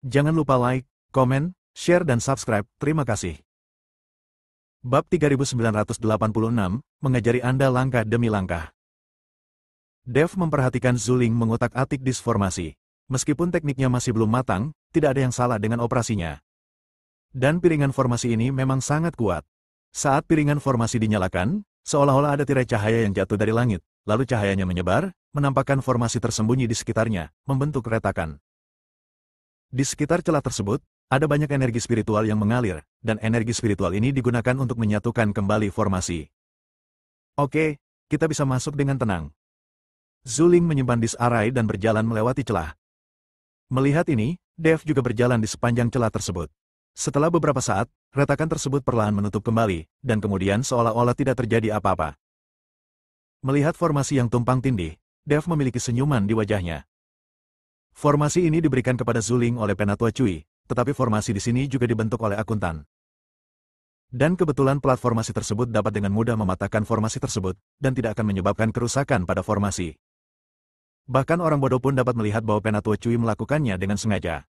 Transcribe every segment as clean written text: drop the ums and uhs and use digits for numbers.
Jangan lupa like, komen, share dan subscribe. Terima kasih. Bab 3986, mengajari Anda langkah demi langkah. Dev memperhatikan Zuling mengutak-atik disk formasi. Meskipun tekniknya masih belum matang, tidak ada yang salah dengan operasinya. Dan piringan formasi ini memang sangat kuat. Saat piringan formasi dinyalakan, seolah-olah ada tirai cahaya yang jatuh dari langit, lalu cahayanya menyebar, menampakkan formasi tersembunyi di sekitarnya, membentuk retakan. Di sekitar celah tersebut, ada banyak energi spiritual yang mengalir, dan energi spiritual ini digunakan untuk menyatukan kembali formasi. Oke, kita bisa masuk dengan tenang. Zuling menyimpan disk array dan berjalan melewati celah. Melihat ini, Dev juga berjalan di sepanjang celah tersebut. Setelah beberapa saat, retakan tersebut perlahan menutup kembali, dan kemudian seolah-olah tidak terjadi apa-apa. Melihat formasi yang tumpang tindih, Dev memiliki senyuman di wajahnya. Formasi ini diberikan kepada Zuling oleh Penatua Cui, tetapi formasi di sini juga dibentuk oleh akuntan. Dan kebetulan plat formasi tersebut dapat dengan mudah mematahkan formasi tersebut, dan tidak akan menyebabkan kerusakan pada formasi. Bahkan orang bodoh pun dapat melihat bahwa Penatua Cui melakukannya dengan sengaja.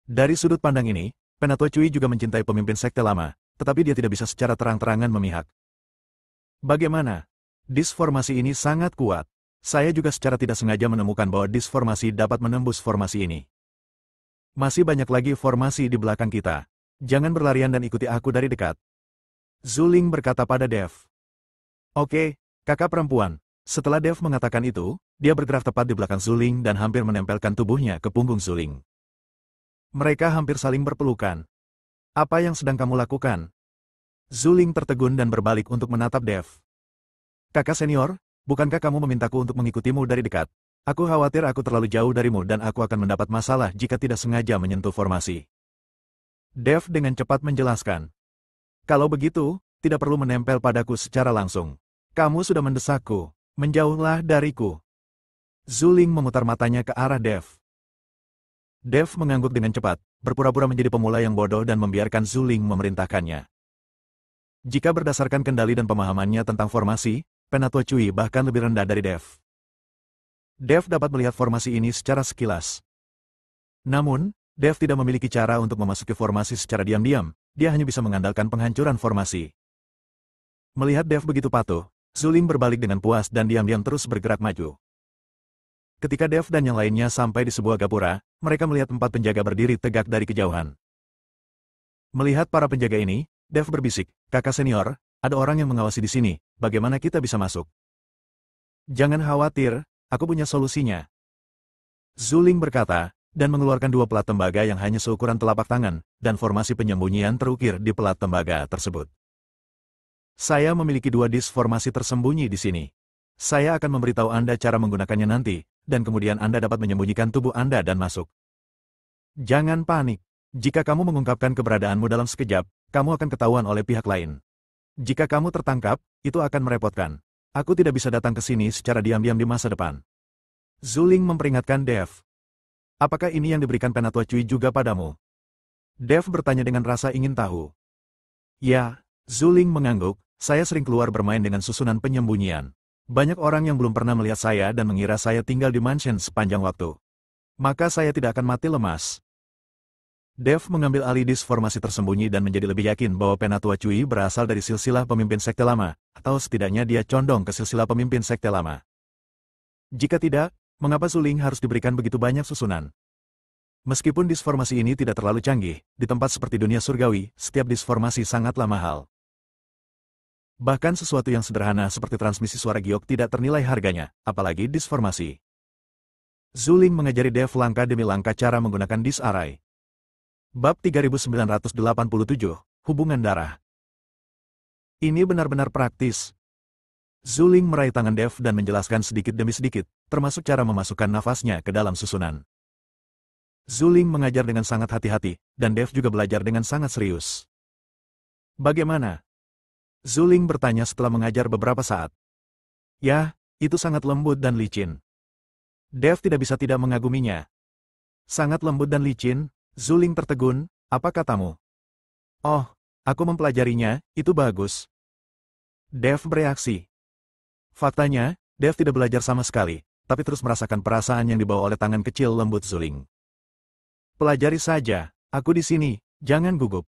Dari sudut pandang ini, Penatua Cui juga mencintai pemimpin sekte lama, tetapi dia tidak bisa secara terang-terangan memihak. Bagaimana? Disk formasi ini sangat kuat. Saya juga secara tidak sengaja menemukan bahwa disk formasi dapat menembus formasi ini. Masih banyak lagi formasi di belakang kita. Jangan berlarian dan ikuti aku dari dekat. Zuling berkata pada Dev. Oke, kakak perempuan. Setelah Dev mengatakan itu, dia bergerak tepat di belakang Zuling dan hampir menempelkan tubuhnya ke punggung Zuling. Mereka hampir saling berpelukan. Apa yang sedang kamu lakukan? Zuling tertegun dan berbalik untuk menatap Dev. Kakak senior, bukankah kamu memintaku untuk mengikutimu dari dekat? Aku khawatir aku terlalu jauh darimu dan aku akan mendapat masalah jika tidak sengaja menyentuh formasi. Dev dengan cepat menjelaskan. Kalau begitu, tidak perlu menempel padaku secara langsung. Kamu sudah mendesakku. Menjauhlah dariku. Zuling memutar matanya ke arah Dev. Dev mengangguk dengan cepat, berpura-pura menjadi pemula yang bodoh dan membiarkan Zuling memerintahkannya. Jika berdasarkan kendali dan pemahamannya tentang formasi, Penatua Cui bahkan lebih rendah dari Dev. Dev dapat melihat formasi ini secara sekilas. Namun, Dev tidak memiliki cara untuk memasuki formasi secara diam-diam, dia hanya bisa mengandalkan penghancuran formasi. Melihat Dev begitu patuh, Zuling berbalik dengan puas dan diam-diam terus bergerak maju. Ketika Dev dan yang lainnya sampai di sebuah gapura, mereka melihat 4 penjaga berdiri tegak dari kejauhan. Melihat para penjaga ini, Dev berbisik, kakak senior, ada orang yang mengawasi di sini, bagaimana kita bisa masuk? Jangan khawatir, aku punya solusinya. Zuling berkata, dan mengeluarkan 2 pelat tembaga yang hanya seukuran telapak tangan, dan formasi penyembunyian terukir di pelat tembaga tersebut. Saya memiliki 2 disk formasi tersembunyi di sini. Saya akan memberitahu Anda cara menggunakannya nanti, dan kemudian Anda dapat menyembunyikan tubuh Anda dan masuk. Jangan panik. Jika kamu mengungkapkan keberadaanmu dalam sekejap, kamu akan ketahuan oleh pihak lain. Jika kamu tertangkap, itu akan merepotkan. Aku tidak bisa datang ke sini secara diam-diam di masa depan. Zuling memperingatkan Dev. Apakah ini yang diberikan Penatua Cui juga padamu? Dev bertanya dengan rasa ingin tahu. Ya, Zuling mengangguk. Saya sering keluar bermain dengan susunan penyembunyian. Banyak orang yang belum pernah melihat saya dan mengira saya tinggal di mansion sepanjang waktu. Maka saya tidak akan mati lemas. Dev mengambil alih disk formasi tersembunyi dan menjadi lebih yakin bahwa Penatua Cui berasal dari silsilah pemimpin sekte lama, atau setidaknya dia condong ke silsilah pemimpin sekte lama. Jika tidak, mengapa Zuling harus diberikan begitu banyak susunan? Meskipun disk formasi ini tidak terlalu canggih, di tempat seperti dunia surgawi, setiap disk formasi sangatlah mahal. Bahkan sesuatu yang sederhana seperti transmisi suara giok tidak ternilai harganya, apalagi disk formasi. Zuling mengajari Dev langkah demi langkah cara menggunakan disk array. Bab 3987, Hubungan Darah. Ini benar-benar praktis. Zuling meraih tangan Dev dan menjelaskan sedikit demi sedikit, termasuk cara memasukkan nafasnya ke dalam susunan. Zuling mengajar dengan sangat hati-hati, dan Dev juga belajar dengan sangat serius. Bagaimana? Zuling bertanya setelah mengajar beberapa saat. Ya, itu sangat lembut dan licin. Dev tidak bisa tidak mengaguminya. Sangat lembut dan licin, Zuling tertegun, apa katamu? Oh, aku mempelajarinya, itu bagus. Dev bereaksi. Faktanya, Dev tidak belajar sama sekali, tapi terus merasakan perasaan yang dibawa oleh tangan kecil lembut Zuling. Pelajari saja, aku di sini, jangan gugup.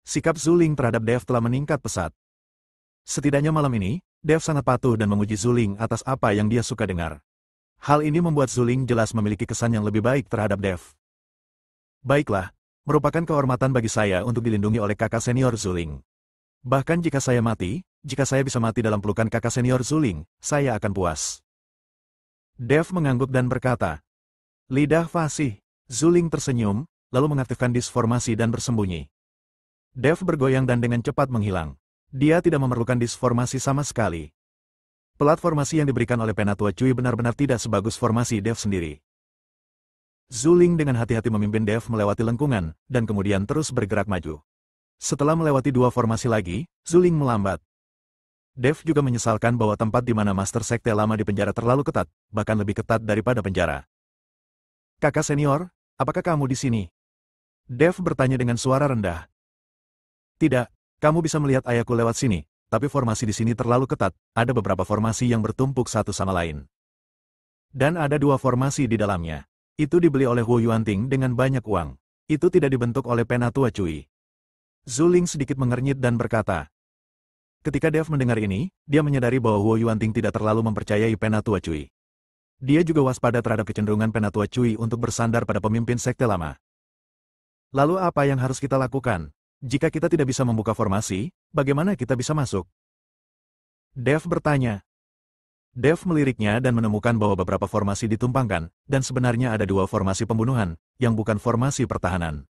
Sikap Zuling terhadap Dev telah meningkat pesat. Setidaknya malam ini, Dev sangat patuh dan memuji Zuling atas apa yang dia suka dengar. Hal ini membuat Zuling jelas memiliki kesan yang lebih baik terhadap Dev. Baiklah, merupakan kehormatan bagi saya untuk dilindungi oleh kakak senior Zuling. Bahkan jika saya mati, jika saya bisa mati dalam pelukan kakak senior Zuling, saya akan puas. Dev mengangguk dan berkata, lidah fasih. Zuling tersenyum, lalu mengaktifkan disformasi dan bersembunyi. Dev bergoyang dan dengan cepat menghilang. Dia tidak memerlukan disformasi sama sekali. Pelat formasi yang diberikan oleh Penatua Cui benar-benar tidak sebagus formasi Dev sendiri. Zuling dengan hati-hati memimpin Dev melewati lengkungan, dan kemudian terus bergerak maju. Setelah melewati dua formasi lagi, Zuling melambat. Dev juga menyesalkan bahwa tempat di mana Master Sekte Lama di penjara terlalu ketat, bahkan lebih ketat daripada penjara. Kakak senior, apakah kamu di sini? Dev bertanya dengan suara rendah. Tidak, kamu bisa melihat ayahku lewat sini, tapi formasi di sini terlalu ketat, ada beberapa formasi yang bertumpuk satu sama lain. Dan ada dua formasi di dalamnya. Itu dibeli oleh Huo Yuanting dengan banyak uang. Itu tidak dibentuk oleh Penatua Cui. Zuling sedikit mengernyit dan berkata. Ketika Dev mendengar ini, dia menyadari bahwa Huo Yuanting tidak terlalu mempercayai Penatua Cui. Dia juga waspada terhadap kecenderungan Penatua Cui untuk bersandar pada pemimpin sekte lama. Lalu apa yang harus kita lakukan? Jika kita tidak bisa membuka formasi, bagaimana kita bisa masuk? Dev bertanya. Dev meliriknya dan menemukan bahwa beberapa formasi ditumpangkan, dan sebenarnya ada dua formasi pembunuhan, yang bukan formasi pertahanan.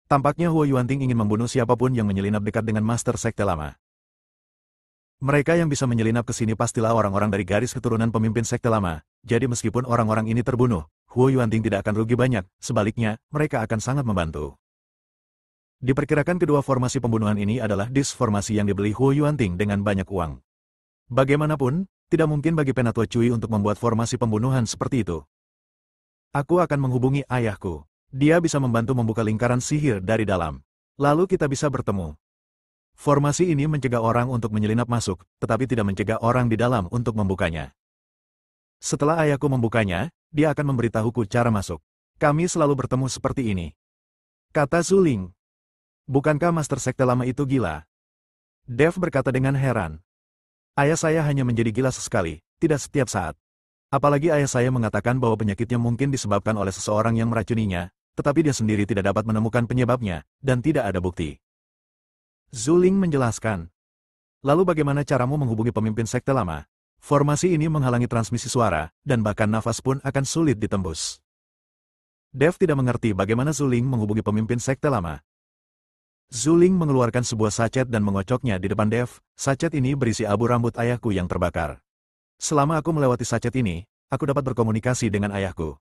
Tampaknya Huo Yuanting ingin membunuh siapapun yang menyelinap dekat dengan Master Sekte Lama. Mereka yang bisa menyelinap ke sini pastilah orang-orang dari garis keturunan pemimpin sekte lama, jadi meskipun orang-orang ini terbunuh, Huo Yuanting tidak akan rugi banyak, sebaliknya, mereka akan sangat membantu. Diperkirakan kedua formasi pembunuhan ini adalah disformasi yang dibeli Huo Yuanting dengan banyak uang. Bagaimanapun, tidak mungkin bagi Penatua Cui untuk membuat formasi pembunuhan seperti itu. Aku akan menghubungi ayahku. Dia bisa membantu membuka lingkaran sihir dari dalam. Lalu kita bisa bertemu. Formasi ini mencegah orang untuk menyelinap masuk, tetapi tidak mencegah orang di dalam untuk membukanya. Setelah ayahku membukanya, dia akan memberitahuku cara masuk. Kami selalu bertemu seperti ini. Kata Zuling. Bukankah Master Sekte Lama itu gila? Dev berkata dengan heran. Ayah saya hanya menjadi gila sesekali, tidak setiap saat. Apalagi ayah saya mengatakan bahwa penyakitnya mungkin disebabkan oleh seseorang yang meracuninya, tetapi dia sendiri tidak dapat menemukan penyebabnya, dan tidak ada bukti. Zuling menjelaskan. Lalu bagaimana caramu menghubungi pemimpin sekte lama? Formasi ini menghalangi transmisi suara, dan bahkan nafas pun akan sulit ditembus. Dev tidak mengerti bagaimana Zuling menghubungi pemimpin sekte lama. Zuling mengeluarkan sebuah sachet dan mengocoknya di depan Dev. Sachet ini berisi abu rambut ayahku yang terbakar. Selama aku melewati sachet ini, aku dapat berkomunikasi dengan ayahku.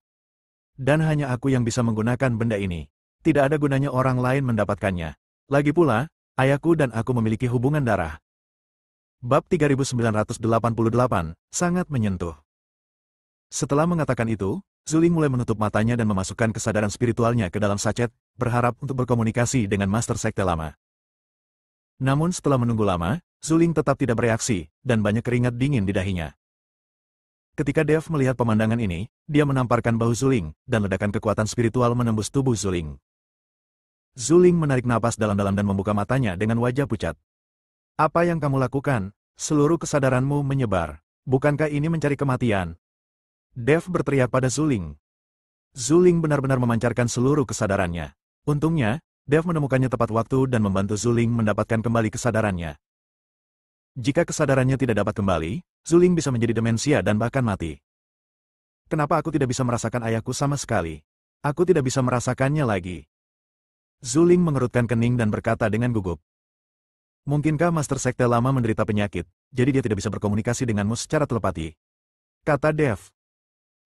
Dan hanya aku yang bisa menggunakan benda ini. Tidak ada gunanya orang lain mendapatkannya. Lagi pula, ayahku dan aku memiliki hubungan darah. Bab 3988, sangat menyentuh. Setelah mengatakan itu, Zuling mulai menutup matanya dan memasukkan kesadaran spiritualnya ke dalam sachet, berharap untuk berkomunikasi dengan Master Sekte Lama. Namun setelah menunggu lama, Zuling tetap tidak bereaksi, dan banyak keringat dingin di dahinya. Ketika Dev melihat pemandangan ini, dia menamparkan bahu Zuling, dan ledakan kekuatan spiritual menembus tubuh Zuling. Zuling menarik napas dalam-dalam dan membuka matanya dengan wajah pucat. Apa yang kamu lakukan? Seluruh kesadaranmu menyebar. Bukankah ini mencari kematian? Dev berteriak pada Zuling. Zuling benar-benar memancarkan seluruh kesadarannya. Untungnya, Dev menemukannya tepat waktu dan membantu Zuling mendapatkan kembali kesadarannya. Jika kesadarannya tidak dapat kembali, Zuling bisa menjadi demensia dan bahkan mati. Kenapa aku tidak bisa merasakan ayahku sama sekali? Aku tidak bisa merasakannya lagi. Zuling mengerutkan kening dan berkata dengan gugup. Mungkinkah Master Sekte Lama menderita penyakit, jadi dia tidak bisa berkomunikasi denganmu secara telepati? Kata Dev.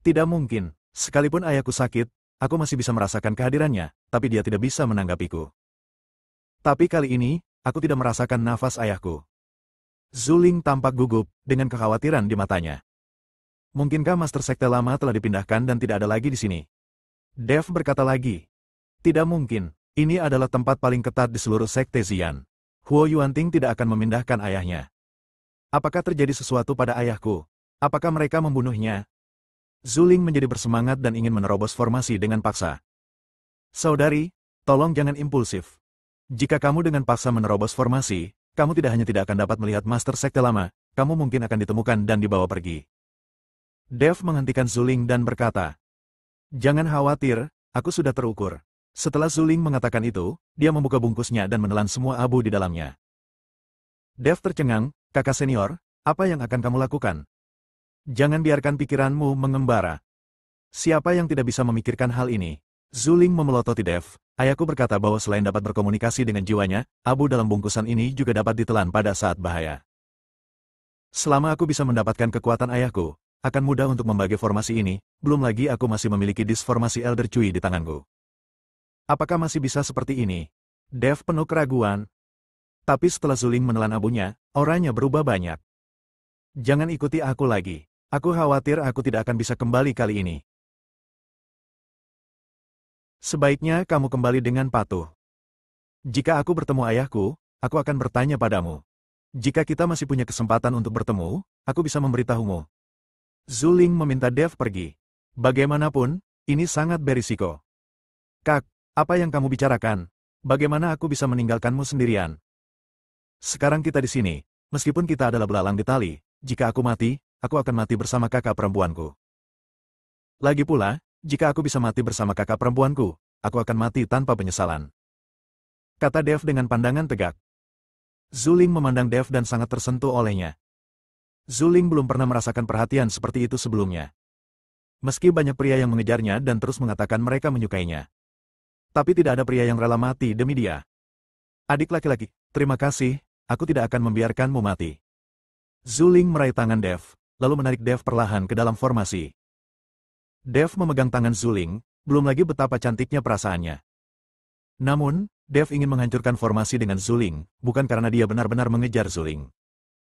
Tidak mungkin, sekalipun ayahku sakit, aku masih bisa merasakan kehadirannya, tapi dia tidak bisa menanggapiku. Tapi kali ini, aku tidak merasakan nafas ayahku. Zuling tampak gugup, dengan kekhawatiran di matanya. Mungkinkah Master Sekte Lama telah dipindahkan dan tidak ada lagi di sini? Dev berkata lagi. Tidak mungkin, ini adalah tempat paling ketat di seluruh Sekte Xian. Huo Yuanting tidak akan memindahkan ayahnya. Apakah terjadi sesuatu pada ayahku? Apakah mereka membunuhnya? Zuling menjadi bersemangat dan ingin menerobos formasi dengan paksa. Saudari, tolong jangan impulsif. Jika kamu dengan paksa menerobos formasi, kamu tidak hanya tidak akan dapat melihat Master Sekte Lama, kamu mungkin akan ditemukan dan dibawa pergi. Dev menghentikan Zuling dan berkata, "Jangan khawatir, aku sudah terukur." Setelah Zuling mengatakan itu, dia membuka bungkusnya dan menelan semua abu di dalamnya. Dev tercengang, "Kakak senior, apa yang akan kamu lakukan? Jangan biarkan pikiranmu mengembara." Siapa yang tidak bisa memikirkan hal ini? Zuling memelototi Dev. Ayahku berkata bahwa selain dapat berkomunikasi dengan jiwanya, abu dalam bungkusan ini juga dapat ditelan pada saat bahaya. Selama aku bisa mendapatkan kekuatan ayahku, akan mudah untuk membagi formasi ini, belum lagi aku masih memiliki disformasi Elder Cui di tanganku. Apakah masih bisa seperti ini? Dev penuh keraguan. Tapi setelah Zuling menelan abunya, auranya berubah banyak. Jangan ikuti aku lagi. Aku khawatir aku tidak akan bisa kembali kali ini. Sebaiknya kamu kembali dengan patuh. Jika aku bertemu ayahku, aku akan bertanya padamu. Jika kita masih punya kesempatan untuk bertemu, aku bisa memberitahumu. Zuling meminta Dev pergi. Bagaimanapun, ini sangat berisiko. Kak, apa yang kamu bicarakan? Bagaimana aku bisa meninggalkanmu sendirian? Sekarang kita di sini, meskipun kita adalah belalang di tali, jika aku mati, aku akan mati bersama kakak perempuanku. Lagi pula, jika aku bisa mati bersama kakak perempuanku, aku akan mati tanpa penyesalan. Kata Dev dengan pandangan tegak. Zuling memandang Dev dan sangat tersentuh olehnya. Zuling belum pernah merasakan perhatian seperti itu sebelumnya. Meski banyak pria yang mengejarnya dan terus mengatakan mereka menyukainya. Tapi tidak ada pria yang rela mati demi dia. Adik laki-laki, terima kasih, aku tidak akan membiarkanmu mati. Zuling meraih tangan Dev, lalu menarik Dev perlahan ke dalam formasi. Dev memegang tangan Zuling, belum lagi betapa cantiknya perasaannya. Namun, Dev ingin menghancurkan formasi dengan Zuling, bukan karena dia benar-benar mengejar Zuling.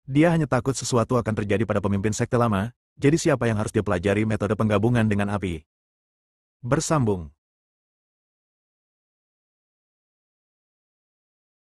Dia hanya takut sesuatu akan terjadi pada pemimpin sekte lama, jadi siapa yang harus dia pelajari metode penggabungan dengan api. Bersambung.